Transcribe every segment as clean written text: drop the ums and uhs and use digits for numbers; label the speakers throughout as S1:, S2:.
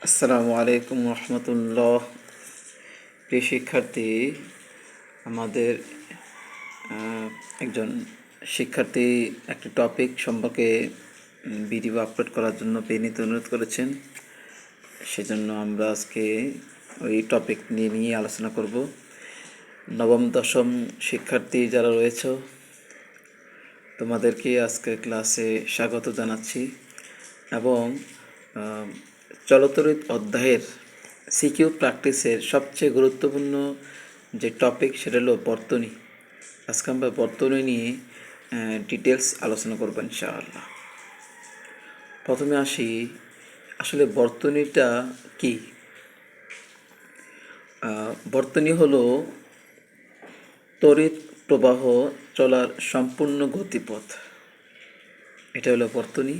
S1: আসসালামু আলাইকুম রহমতুল্লাহ। প্রিয় শিক্ষার্থী, আমাদের একজন শিক্ষার্থী একটি টপিক সম্পর্কে ভিডিও আপলোড করার জন্য বিনীত অনুরোধ করেছেন। সেজন্য আমরা আজকে ওই টপিক নিয়ে আলোচনা করব। নবম দশম শিক্ষার্থী যারা রয়েছে তোমাদেরকে আজকে ক্লাসে স্বাগত জানাচ্ছি এবং চলতরিত অধ্যায়ের সিকিউ প্র্যাকটিসের সবচেয়ে গুরুত্বপূর্ণ যে টপিক সেটা হলো বর্তনী। আজকে আমরা বর্তনী নিয়ে ডিটেলস আলোচনা করব ইনশাআল্লাহ। প্রথমে আসি, আসলে বর্তনীটা কি? বর্তনী হলো তড়িৎ প্রবাহ চলার সম্পূর্ণ গতিপথ। এটা হলো বর্তনী।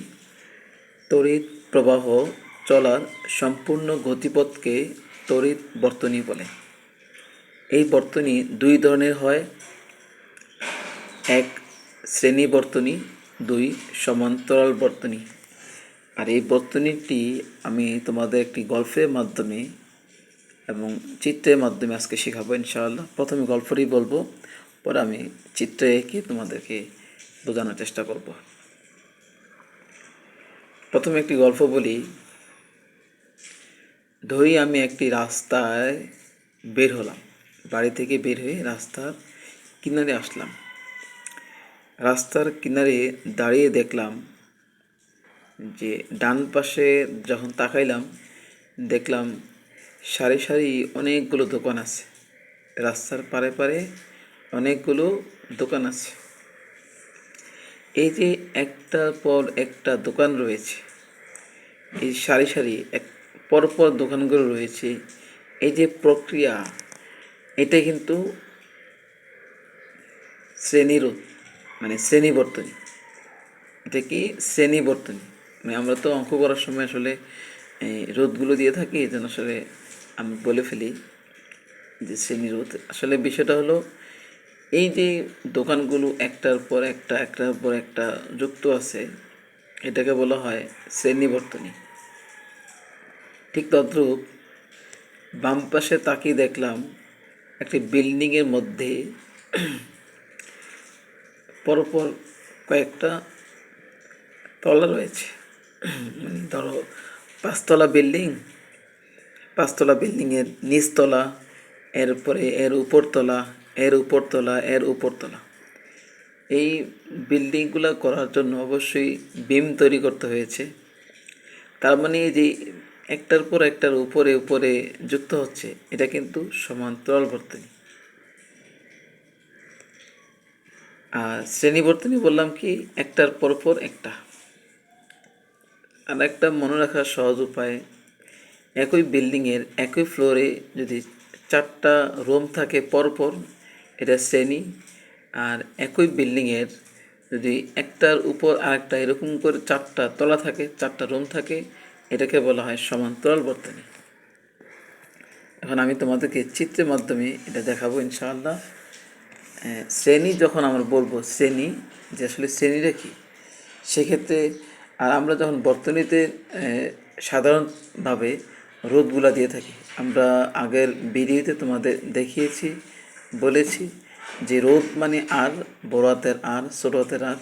S1: তড়িৎ প্রবাহ চলার সম্পূর্ণ গতিপথকে তড়িৎ বর্তনী বলে। এই বর্তনী দুই ধরনের হয়, এক শ্রেণী বর্তনী, দুই সমান্তরাল বর্তনী। আর এই বর্তনীটি আমি তোমাদের একটি গল্পের মাধ্যমে এবং চিত্রের মাধ্যমে আজকে শেখাবো ইনশাআল্লাহ। প্রথমে গল্পটি বলবো, পরে আমি চিত্রে এঁকে তোমাদেরকে বোঝানোর চেষ্টা করব। প্রথমে একটি গল্প বলি। ধরি আমি একটি রাস্তায় বের হলাম, বাড়ি থেকে বের হয়ে রাস্তার কিনারে আসলাম। রাস্তার কিনারে দাঁড়িয়ে দেখলাম যে ডান পাশে যখন তাকাইলাম দেখলাম সারি সারি অনেকগুলো দোকান আছে। রাস্তার পারে পারে অনেকগুলো দোকান আছে। এই যে একটার পর একটা দোকান রয়েছে, এই সারি সারি পরপর দোকানগুলো রয়েছে, এই যে প্রক্রিয়া, এটা কিন্তু শ্রেণীরোধ, মানে শ্রেণীবর্তনী। এটা কি শ্রেণীবর্তনী? মানে আমরা তো অঙ্ক করার সময় আসলে এই রোধগুলো দিয়ে থাকি, এই জন্য আসলে আমি বলে ফেলি যে শ্রেণীরোধ। আসলে বিষয়টা হলো এই যে দোকানগুলো একটার পর একটা একটার পর একটা যুক্ত আছে, এটাকে বলা হয় শ্রেণীবর্তনী। ঠিক তদ্রূপ বাম পাশে তাকিয়ে দেখলাম একটি বিল্ডিংয়ের মধ্যে পরপর কয়েকটা তলা রয়েছে। মানে ধরো পাঁচতলা বিল্ডিং, পাঁচতলা বিল্ডিংয়ের নিচতলা, এরপরে এর উপরতলা, এর উপরতলা, এর উপরতলা। এই বিল্ডিংগুলো করার জন্য অবশ্যই বিম তৈরি করতে হয়েছে। তার মানে যে একটার পর একটার উপরে উপরে যুক্ত হচ্ছে, এটা কিন্তু সমান্তরাল বর্তনী। আর শ্রেণীবর্তনী বললাম কি, একটার পর পর একটা। আর একটা মনে রাখার সহজ উপায়, একই বিল্ডিংয়ের একই ফ্লোরে যদি চারটা রুম থাকে পরপর, এটা শ্রেণী। আর একই বিল্ডিংয়ের যদি একটার উপর আরেকটা এরকম করে চারটা তলা থাকে, চারটা রুম থাকে, এটাকে বলা হয় সমান্তরাল বর্তনী। এখন আমি তোমাদেরকে চিত্রের মাধ্যমে এটা দেখাবো ইনশাআল্লাহ। শ্রেণী যখন আমরা বলবো শ্রেণী, যে আসলে শ্রেণীটা কী, সেক্ষেত্রে আর আমরা যখন বর্তনীতে সাধারণভাবে রোধগুলা দিয়ে থাকি, আমরা আগের ভিডিওতে তোমাদের দেখিয়েছি, বলেছি যে রোধ মানে আর, বড় হাতের আর, ছোটো হাতের আর।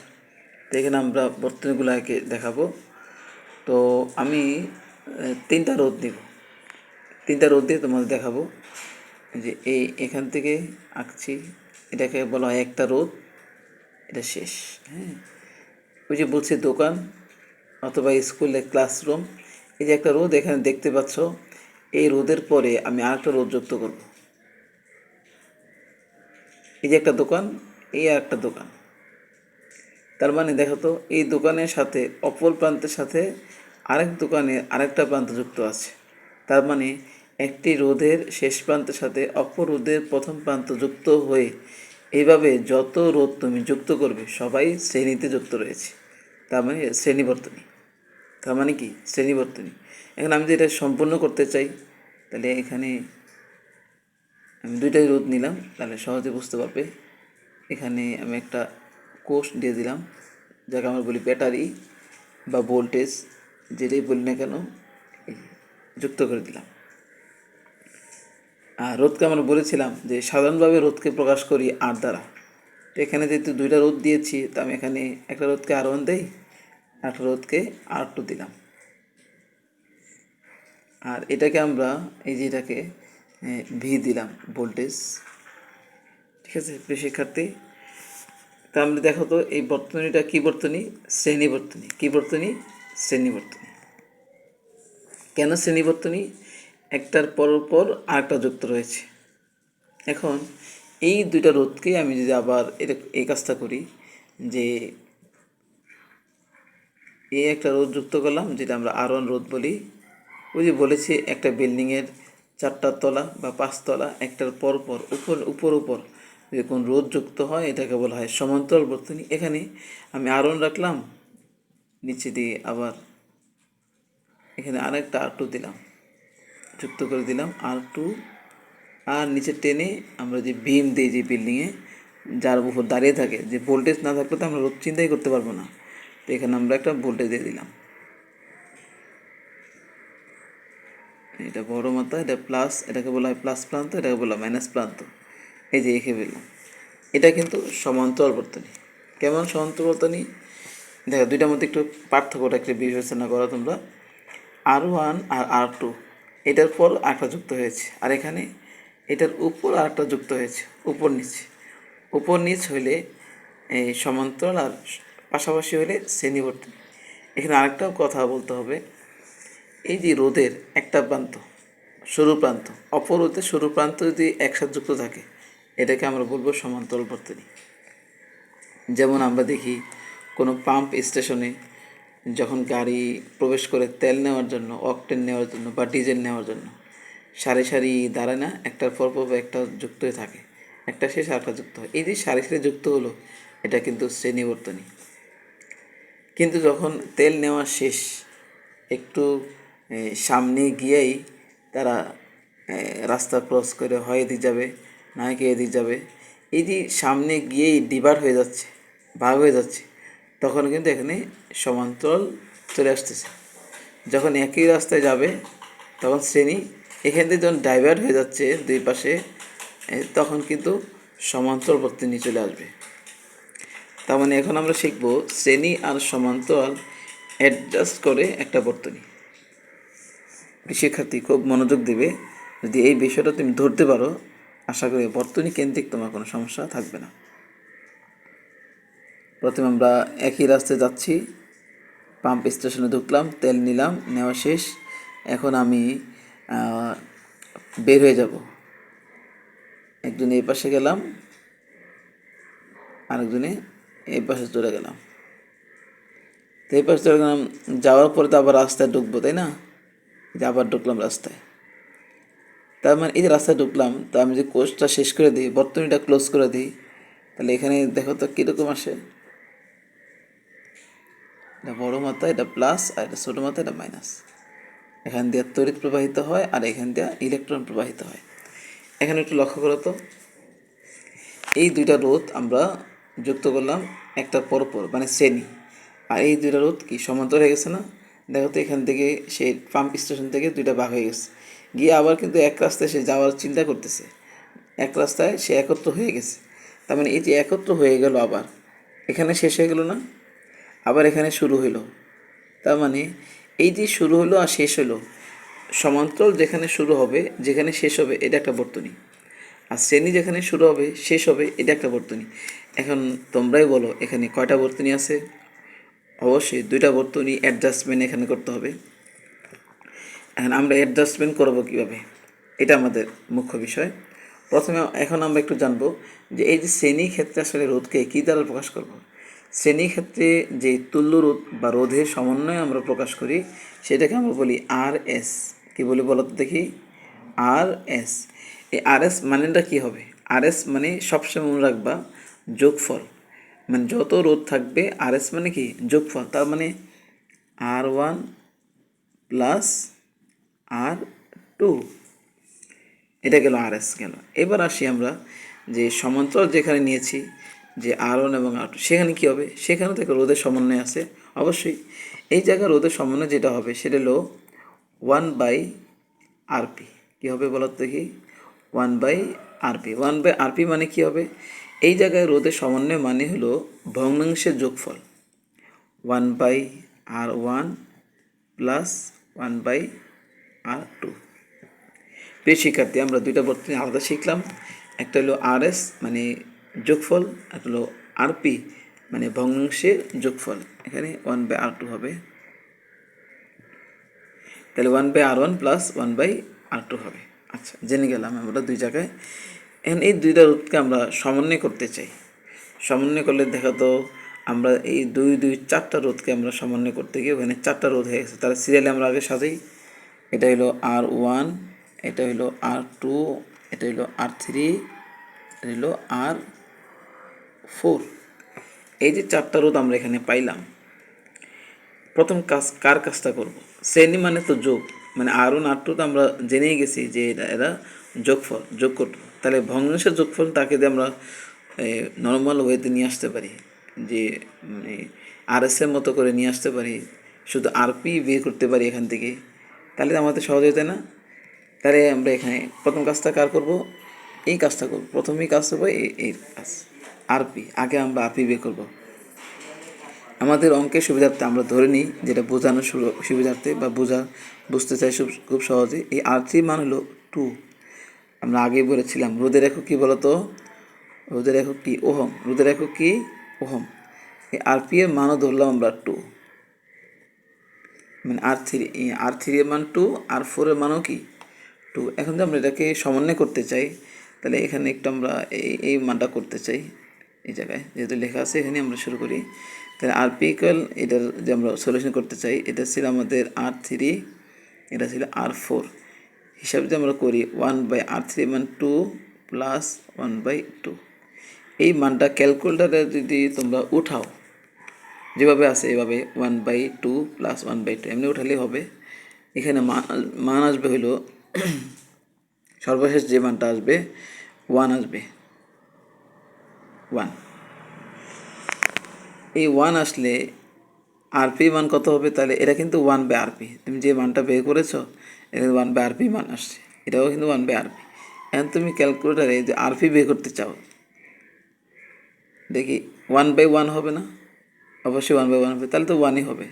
S1: তো এখানে আমরা বর্তনীগুলোকে দেখাবো। তো আমি তিনটা রোধ দিব, তিনটা রোধ দিয়ে তোমাদের দেখাবো। যে এখান থেকে আঁকছি, এটাকে বলা হয় একটা রোধ, এটা শেষ। হ্যাঁ, ওই যে বলছি দোকান অথবা স্কুলে ক্লাসরুম, এই যে একটা রোদ এখানে দেখতে পাচ্ছ, এই রোদের পরে আমি আরেকটা রোদ যুক্ত করব। এই যে একটা দোকান, এই আর একটা দোকান। তার মানে দেখো তো, এই দোকানের সাথে অপর প্রান্তের সাথে আরেক দোকানের আরেকটা প্রান্ত যুক্ত আছে। তার মানে একটি রোধের শেষ প্রান্তের সাথে অপর রোধের প্রথম প্রান্ত যুক্ত হয়ে এইভাবে যত রোধ তুমি যুক্ত করবে সবাই শ্রেণীতে যুক্ত রয়েছে। তার মানে শ্রেণীবর্তনী। তার মানে কি শ্রেণীবর্তনী। এখন আমি যদি এটা সম্পূর্ণ করতে চাই, তাহলে এখানে আমি দুইটাই রোধ নিলাম, তাহলে সহজে বুঝতে পারবে। এখানে আমি একটা কোষ দিয়ে দিলাম, যাকে আমরা বলি ব্যাটারি বা ভোল্টেজ, যেটাই বলি না কেন। যুক্ত করে দিলাম। আর রোধকে আমরা বলেছিলাম যে সাধারণভাবে রোধকে প্রকাশ করি আর দ্বারা। তো এখানে যেহেতু দুইটা রোধ দিয়েছি, তো আমি এখানে একটা রোধকে R1 দেই, একটা রোধকে R2 দিলাম। আর এটাকে আমরা এই যে এটাকে ভি দিলাম, ভোল্টেজ। ঠিক আছে প্রিয় শিক্ষার্থী, তা আমরা দেখো তো এই বর্তনীটা কী বর্তনী? শ্রেণী বর্তনী। কী বর্তনী? শ্রেণী বর্তনী। কেন শ্রেণী বর্তনী? একটার পর আরেকটা যুক্ত রয়েছে। এখন এই দুইটা রোধকে আমি যদি আবার এটা এই কাজটা করি, যে এই একটা রোধ যুক্ত করলাম, যেটা আমরা R1 রোধ বলি। ওই যে বলেছি একটা বিল্ডিংয়ের 4টা তলা বা 5 তলা, একটার পর উপর যদি কোন রোধ যুক্ত হয়, এটাকে বলা হয় সমান্তরাল বর্তনী। এখানে আমি R1 রাখলাম, নিচে দিয়ে আবার এখানে আরেকটা R2 দিলাম, যুক্ত করে দিলাম R2। আর নিচে টেনে আমরা যে বিম দিই যে বিল্ডিংয়ে, যার উপর দাঁড়িয়ে থাকে, যে ভোল্টেজ না থাকলে তো আমরা রোধ চিন্তাই করতে পারবো না। তো এখানে আমরা একটা ভোল্টেজ দিয়ে দিলাম, এটা বড় মাত্রা, এটা প্লাস, এটাকে বলা হয় প্লাস প্রান্ত, এটাকে বলা হয় মাইনাস প্রান্ত। এই যে এঁকে ফেললাম। এটা কিন্তু সমান্তরাল বর্তনী। কেমন সমান্তরাল বর্তনী? দেখো দুইটার মধ্যে একটু পার্থক্যটা একটু বিবেচনা করো তোমরা। R1 আর R2 এটার পর আরেকটা যুক্ত হয়েছে, আর এখানে এটার উপর আরেকটা যুক্ত হয়েছে, উপর নিচ হইলে এই সমান্তরাল, আর পাশাপাশি হইলে শ্রেণীবর্তনী। এখানে আরেকটাও কথা বলতে হবে, এই যে রোদের একটা প্রান্ত সরু প্রান্ত, অপর রোধে সরু প্রান্ত যদি একসাথে যুক্ত থাকে, এটাকে আমরা বলবো সমান্তরাল বর্তনী। যেমন আমরা দেখি কোনো পাম্প স্টেশনে যখন গাড়ি প্রবেশ করে তেল নেওয়ার জন্য, অকটেন নেওয়ার জন্য বা ডিজেল নেওয়ার জন্য, সারি সারি দাঁড়ায় না, একটার পর একটা যুক্ত হয়ে থাকে, একটা শেষ আরেকটা যুক্ত হয়। এই যে সারি সারি যুক্ত হলো, এটা কিন্তু শ্রেণীবর্তনী। কিন্তু যখন তেল নেওয়া শেষ, একটু সামনে গিয়েই তারা রাস্তা ক্রস করে হয় এদিক যাবে, না কি এদিক যাবে, এই যে সামনে গিয়েই ডিভাইড হয়ে যাচ্ছে, ভাগ হয়ে যাচ্ছে, তখন কিন্তু এখানে সমান্তরাল চলে আসতেছে। যখন একই রাস্তায় যাবে তখন শ্রেণী, এখান থেকে যখন ডাইভার্ট হয়ে যাচ্ছে দুই পাশে, তখন কিন্তু সমান্তরাল বর্তনী চলে আসবে। তার মানে এখন আমরা শিখব শ্রেণী আর সমান্তরাল অ্যাডজাস্ট করে একটা বর্তনী। শিক্ষার্থী খুব মনোযোগ দিবে, যদি এই বিষয়টা তুমি ধরতে পারো, আশা করি বর্তনী কেন্দ্রিক তোমার কোনো সমস্যা থাকবে না। প্রথমে আমরা একই রাস্তায় যাচ্ছি, পাম্প স্টেশনে ঢুকলাম, তেল নিলাম, নেওয়া শেষ। এখন আমি বের হয়ে যাব, একজন এই পাশে গেলাম, আরেকজনে এই পাশে চলে গেলাম। তো এই পাশে চলে গেলাম, যাওয়ার পরে তো আবার রাস্তায় ঢুকবো, তাই না? যে আবার ঢুকলাম রাস্তায়। তার মানে এই যে রাস্তায় ঢুকলাম, তো আমি যে কোর্সটা শেষ করে দিই, বর্তনীটা ক্লোজ করে দিই, তাহলে এখানে দেখো তো কীরকম আসে। এটা বড় মাত্রা, এটা প্লাস, আর এটা ছোটো মাত্রা, এটা মাইনাস। এখান দিয়ে তড়িৎ প্রবাহিত হয়, আর এখান দিয়ে ইলেকট্রন প্রবাহিত হয়। এখানে একটু লক্ষ্য করো তো, এই দুইটা রোধ আমরা যুক্ত করলাম একটা পরপর, মানে শ্রেণী। আর এই দুইটা রোধ কি সমান্তর হয়ে গেছে না? দেখো তো এখান থেকে সেই পাম্প স্টেশন থেকে দুইটা ভাগ হয়ে গেছে, গিয়ে আবার কিন্তু এক রাস্তায় সে যাওয়ার চিন্তা করতেছে, এক রাস্তায় সে একত্র হয়ে গেছে। তার মানে এই যে একত্র হয়ে গেল, আবার এখানে শেষ হয়ে গেল না, আবার এখানে শুরু হইলো। তার মানে এই যে শুরু হলো আর শেষ হলো, সমান্তরাল যেখানে শুরু হবে যেখানে শেষ হবে, এটা একটা বর্তনী। আর শ্রেণী যেখানে শুরু হবে শেষ হবে, এটা একটা বর্তনী। এখন তোমরাই বলো এখানে কয়টা বর্তনী আছে? অবশ্যই দুইটা বর্তনী অ্যাডজাস্টমেন্ট এখানে করতে হবে। এখন আমরা অ্যাডজাস্টমেন্ট করবো কীভাবে, এটা আমাদের মুখ্য বিষয়। প্রথমে এখন আমরা একটু জানবো যে এই যে শ্রেণী ক্ষেত্রে আসলে রোধকে কী দ্বারা প্রকাশ করব। শ্রেণী ক্ষেত্রে যে তুল্য রোধ বা রোধের সমন্বয় আমরা প্রকাশ করি, সেটাকে আমরা বলি RS। কী বলি বলো তো দেখি? RS। এই RS মানেটা কী হবে? RS মানে সবসময় মনে রাখবা যোগফল, মানে যত রোধ থাকবে RS মানে কি যোগফল। তার মানে R1 প্লাস R2, এটা গেল RS গেল। এবার আসি আমরা যে সমান্তরাল যেখানে নিয়েছি, যে R1 এবং R2, সেখানে কী হবে? সেখানেও তো একটা রোধের সমন্বয় আছে অবশ্যই। এই জায়গায় রোধের সমন্বয় যেটা হবে সেটা হলো 1/, আরপি। কী হবে বলো তো দেখি? 1/rp। 1/rp মানে কী হবে? এই জায়গায় রোধের সমন্বয় মানে হলো ভগ্নাংশের যোগফল, 1/r1 প্লাস 1/r2। প্রিয় শিক্ষার্থী, আমরা দুইটা বর্তনী আলাদা শিখলাম। একটা হলো আরএস মানে যোগফল, একটা হলো আরপি মানে ভগ্নাংশের যোগফল। এখানে 1/r2 হবে, তাহলে 1/r1 প্লাস 1/r2 হবে। আচ্ছা, জেনে গেলাম আমরা দুই জায়গায়। এখন এই দুইটা রোধকে আমরা সমন্বয় করতে চাই। সমন্বয় করলে দেখা তো আমরা এই দুই দুই চারটা রোধকে আমরা সমন্বয় করতে গিয়ে ওখানে চারটা রোধ হয়ে গেছে, তারা সিরিয়ালে আমরা আগে সাজাই। এটা হলো R1, এটা হলো R2, এটা হলো R3, এটা হলো R4। এই যে চারটা রোধ আমরা এখানে পাইলাম, প্রথম কাজ কার কাজটা করব? শ্রেণী মানে তো যোগ, মানে R1 R2 তো আমরা জেনেই গেছি যে এরা যোগফল, যোগ করব। তাহলে ভগ্নাংশের যোগফল তাকে দিয়ে আমরা নর্মাল ওয়েতে নিয়ে আসতে পারি, যে মানে আরএসের মতো করে নিয়ে আসতে পারি, শুধু আরপি বের করতে পারি এখান থেকে। তাহলে আমাদের সহজ হইতে না? তাহলে আমরা এখানে প্রথম কাজটা কার করব? এই কাজটা করব। প্রথমেই কাজ করবো এই কাজ, আরপি। আগে আমরা আরপি বের করব। আমাদের অঙ্কের সুবিধার্থে আমরা ধরে নিই, যেটা বোঝানোর সুবিধার্থে বা বুঝতে চাই খুব সহজে, এই R3 মান হলো 2। আমরা আগে বলেছিলাম রোধের একক কী বলতো? রোধের একক কি? ওহম। রোধের একক কি? ওহম। এই আরপি এর মানও ধরলাম আমরা 2, মানে R3 এর মান 2, R4 এর মানও কি? 2। এখন যদি আমরা এটাকে সমন্বয় করতে চাই, তাহলে এখানে একটু আমরা এই মানটা করতে চাই। এই জায়গায় যেহেতু লেখা আছে, এখানে আমরা শুরু করি। তাহলে আরপি ইকুয়াল, এটার যে আমরা সলিউশন করতে চাই, এটা ছিল আমাদের R3, এটা ছিল R4। হিসাব যদি আমরা করি, 1/r3 মান 2 প্লাস 1/2। এই মানটা ক্যালকুলেটারে যদি তোমরা উঠাও, যেভাবে আছে এভাবে 1/2 প্লাস 1/2 এমনি উঠালেই হবে। এখানে মান আসবে হলো সর্বশেষ যে মানটা আসবে 1 আসবে, 1। এই 1 আসলে আরপি মান কত হবে? তাহলে এটা কিন্তু 1/rp, তুমি যে মানটা বের করেছো এটা 1/rp মান আসছে, এটাও কিন্তু 1/rp। এখন তুমি ক্যালকুলেটারে যে আরপি বের করতে চাও, দেখি 1/1 হবে না? অবশ্যই 1/1 হবে, তাহলে তো 1ই হবে।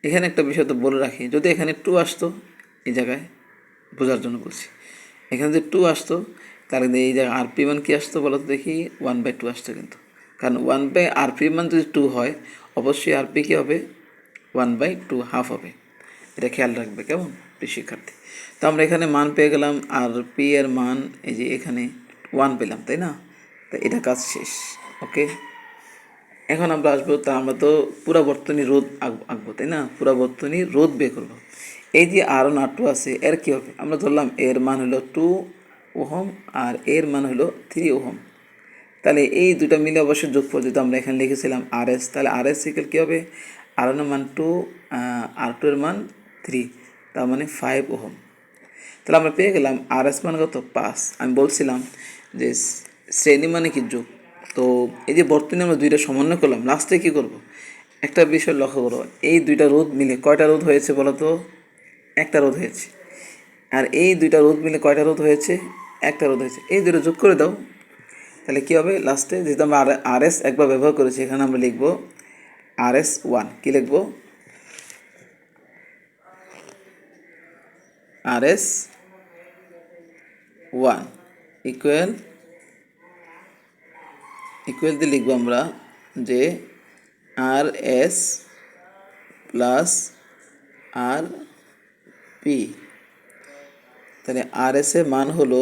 S1: এখানে একটা বিষয় তো বলে রাখি, যদি এখানে 2 আসতো, এই জায়গায় বোঝার জন্য বলছি, এখানে যদি 2 আসতো, তাহলে এই জায়গায় আরপি মান কী আসতো বলো তো দেখি? 1/2 আসতো কিন্তু, কারণ 1/rp মান যদি 2 হয়, অবশ্যই আরপি কী হবে? 1/2 হাফ হবে। এটা খেয়াল রাখবে, কেমন প্রিয় শিক্ষার্থী? তো আমরা এখানে মান পেয়ে গেলাম, আরপি এর মান এই যে এখানে 1 পেলাম, তাই না? তো এটা কাজ শেষ। ওকে, এখন আমরা আসবো, তা আমরা তো পুরা বর্তনী রোধ আঁকবো, তাই না? পুরা বর্তনী রোধ বের করবো। এই যে R1 R2 আছে, এর কী হবে? আমরা ধরলাম এর মান হলো 2 ওহম আর এর মান হলো 3 ওহম। তাহলে এই দুটা মিলে অবশ্যই যোগফল, যেহেতু আমরা এখানে লিখেছিলাম RS, তাহলে RS ইকুয়াল কী হবে? R1 এর মান 2, R2 এর মান 3, তার মানে 5 ওহম। তাহলে আমরা পেয়ে গেলাম RS মান কত? 5। আমি বলছিলাম যে শ্রেণী মানে কি? যোগ। তো এই যে বর্তনী আমরা দুইটা সমন্বয় করলাম, লাস্টে কী করব? একটা বিষয় লক্ষ্য করো, এই দুইটা রোধ মিলে কয়টা রোধ হয়েছে বলো তো? একটা রোধ হয়েছে। আর এই দুইটা রোধ মিলে কয়টা রোধ হয়েছে? একটা রোধ হয়েছে। এই দুটো যোগ করে দাও, তাহলে কী হবে? লাস্টে যেহেতু আমরা RS একবার ব্যবহার করেছি, এখানে আমরা লিখব RS1। কী লিখব? RS1 ইকুয়াল দিয়ে লিখব আমরা যে RS প্লাস RP। তাহলে RS এর মান হলো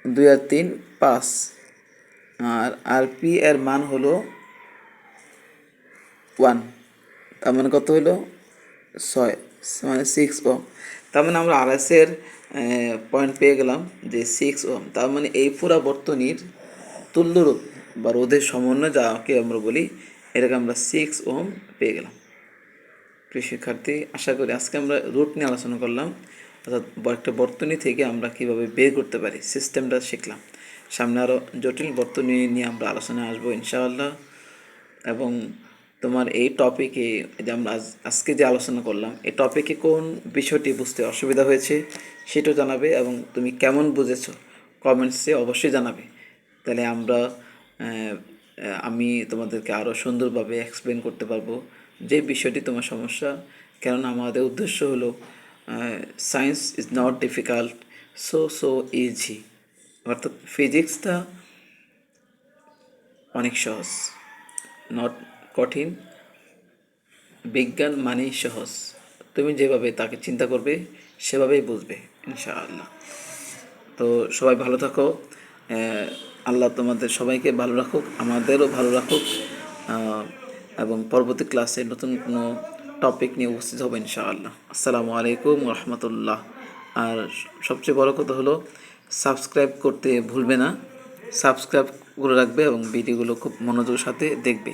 S1: 2 আর 3 5, আর RP এর মান হলো 1। তার মানে কত হলো? 6, মানে 6 ওহম। তার মানে আমরা RS এর পয়েন্ট পেয়ে গেলাম যে 6 ওহম। তার মানে এই পুরা বর্তনীর তুল্য রোধ বা রোধের সমন্বয় যাকে আমরা বলি, এটাকে আমরা 6 ওহম পেয়ে গেলাম। প্রিয় শিক্ষার্থী, আশা করি আজকে আমরা রুট নিয়ে আলোচনা করলাম, অর্থাৎ একটা বর্তনী থেকে আমরা কীভাবে বের করতে পারি সিস্টেমটা শিখলাম। সামনে আরও জটিল বর্তনী নিয়ে আমরা আলোচনায় আসবো ইনশাআল্লাহ। এবং তোমার এই টপিকে যে আমরা আজকে যে আলোচনা করলাম এই টপিকে কোন বিষয়টি বুঝতে অসুবিধা হয়েছে সেটাও জানাবে, এবং তুমি কেমন বুঝেছো কমেন্টসে অবশ্যই জানাবে। তাহলে আমি তোমাদেরকে আরও সুন্দরভাবে এক্সপ্লেন করতে পারবো যে বিষয়টি তোমার সমস্যা। কেননা আমাদের উদ্দেশ্য হলো science is not difficult, so easy. অর্থাৎ ফিজিক্সটা অনেক সহজ, নট কঠিন। বিজ্ঞান মানেই সহজ, তুমি যেভাবে তাকে চিন্তা করবে সেভাবেই বুঝবে ইনশাআল্লাহ। তো সবাই ভালো থাকো, আল্লাহ তোমাদের সবাইকে ভালো রাখুক, আমাদেরও ভালো রাখুক, এবং পরবর্তী ক্লাসে নতুন কোনো টপিক নিয়ে উপস্থিত হবে ইনশাআল্লাহ। আসসালামু আলাইকুম রহমতুল্লাহ। আর সবচেয়ে বড় কথা হলো সাবস্ক্রাইব করতে ভুলবে না, সাবস্ক্রাইব করে রাখবে এবং ভিডিওগুলো খুব মনোযোগের সাথে দেখবে।